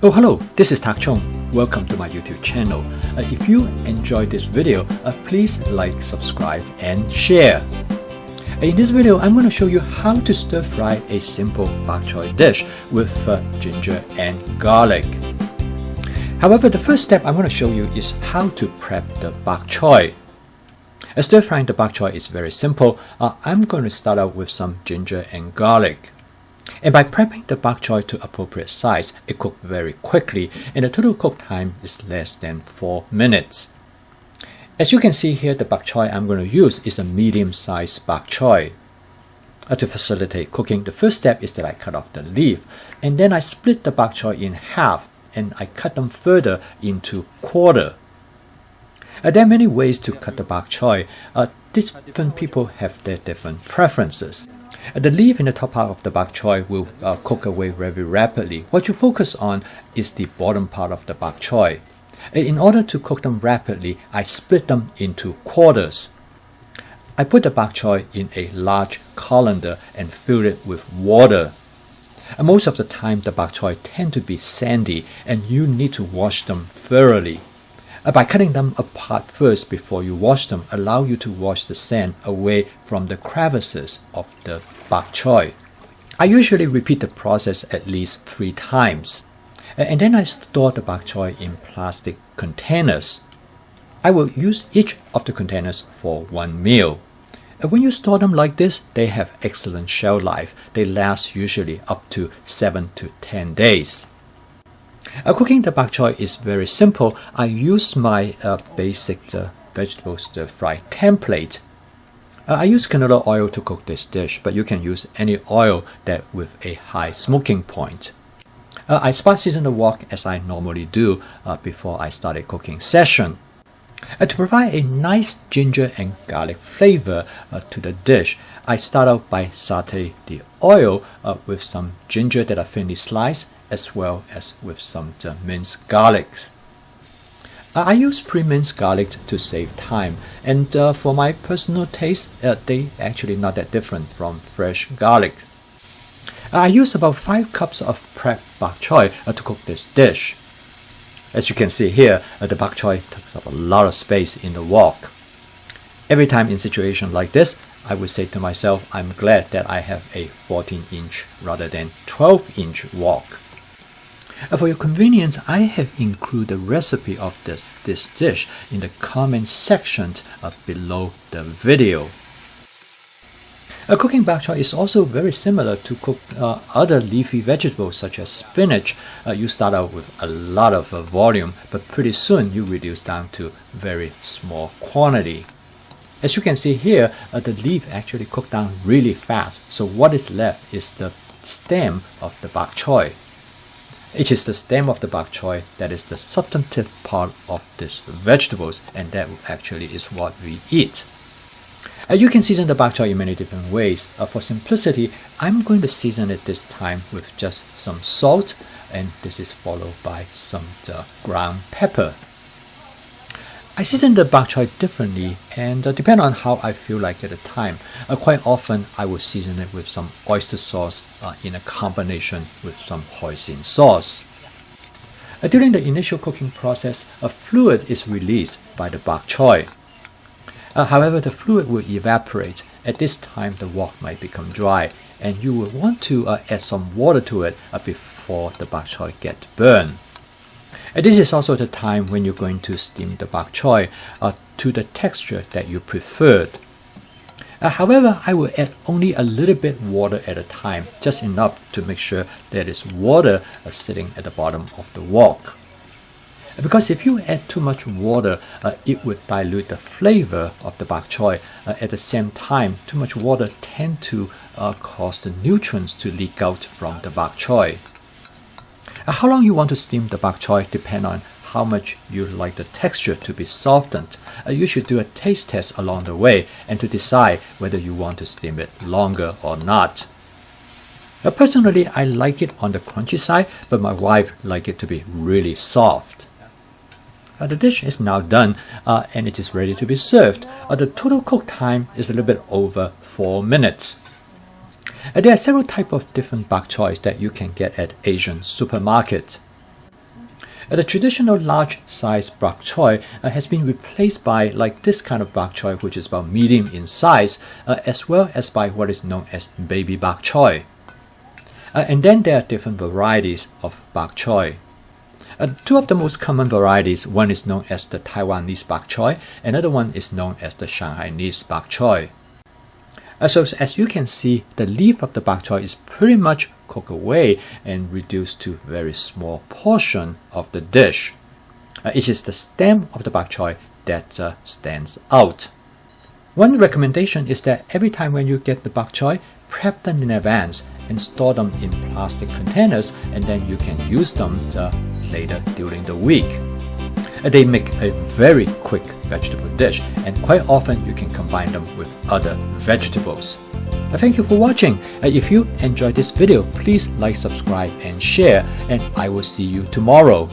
Oh, hello, this is Tak Chong. Welcome to my YouTube channel. If you enjoyed this video, please like, subscribe, and share. In this video, I'm going to show you how to stir fry a simple bok choy dish with ginger and garlic. However, the first step I'm going to show you is how to prep the bok choy. Stir frying the bok choy is very simple. I'm going to start out with some ginger and garlic. And by prepping the bok choy to appropriate size, it cooks very quickly and the total cook time is less than 4 minutes. As you can see here, the bok choy I'm going to use is a medium-sized bok choy. To facilitate cooking, the first step is that I cut off the leaf and then I split the bok choy in half and I cut them further into quarter. There are many ways to cut the bok choy. Different people have their different preferences. The leaf in the top part of the bok choy will cook away very rapidly. What you focus on is the bottom part of the bok choy. In order to cook them rapidly, I split them into quarters. I put the bok choy in a large colander and fill it with water. Most of the time, the bok choy tend to be sandy and you need to wash them thoroughly. By cutting them apart first before you wash them, allow you to wash the sand away from the crevices of the bok choy. I usually repeat the process at least 3 times. And then I store the bok choy in plastic containers. I will use each of the containers for 1 meal. When you store them like this, they have excellent shelf life. They last usually up to 7 to 10 days. Cooking the bok choy is very simple. I use my basic vegetable stir fry template. I use canola oil to cook this dish, but you can use any oil that with a high smoking point. I season the wok as I normally do before I start a cooking session. To provide a nice ginger and garlic flavor to the dish, I start out by sauteing the oil with some ginger that are thinly sliced, as well as with some minced garlic. I use pre-minced garlic to save time, and for my personal taste, they actually not that different from fresh garlic. I use about 5 cups of prepped bok choy to cook this dish. As you can see here, the bok choy takes up a lot of space in the wok. Every time in situation like this, I would say to myself, I'm glad that I have a 14-inch rather than 12-inch wok. For your convenience, I have included the recipe of this dish in the comment section below the video. Cooking bok choy is also very similar to cook other leafy vegetables such as spinach. You start out with a lot of volume, but pretty soon you reduce down to very small quantity. As you can see here, the leaf actually cooked down really fast, so what is left is the stem of the bok choy. It is the stem of the bok choy that is the substantive part of these vegetables, and that actually is what we eat. You can season the bok choy in many different ways. For simplicity, I'm going to season it this time with just some salt, and this is followed by some ground pepper. I season the bok choy differently and depend on how I feel like at the time. Quite often I will season it with some oyster sauce in a combination with some hoisin sauce. During the initial cooking process, a fluid is released by the bok choy. However, the fluid will evaporate. At this time the wok might become dry and you will want to add some water to it before the bok choy gets burned. This is also the time when you're going to steam the bok choy to the texture that you preferred. However, I will add only a little bit water at a time, just enough to make sure there is water sitting at the bottom of the wok. Because if you add too much water, it would dilute the flavor of the bok choy. At the same time, too much water tends to cause the nutrients to leak out from the bok choy. How long you want to steam the bok choy depends on how much you like the texture to be softened. You should do a taste test along the way and to decide whether you want to steam it longer or not. Personally, I like it on the crunchy side, but my wife likes it to be really soft. The dish is now done and it is ready to be served. The total cook time is a little bit over 4 minutes. There are several types of different bok choys that you can get at Asian supermarket. The traditional large-size bok choy has been replaced by like this kind of bok choy, which is about medium in size, as well as by what is known as baby bok choy. And then there are different varieties of bok choy. Two of the most common varieties, one is known as the Taiwanese bok choy, another one is known as the Shanghainese bok choy. So as you can see, the leaf of the bok choy is pretty much cooked away and reduced to a very small portion of the dish. It is the stem of the bok choy that stands out. One recommendation is that every time when you get the bok choy, prep them in advance and store them in plastic containers, and then you can use them later during the week. They make a very quick vegetable dish, and quite often you can combine them with other vegetables. Thank you for watching. If you enjoyed this video, please like, subscribe, and share, and I will see you tomorrow.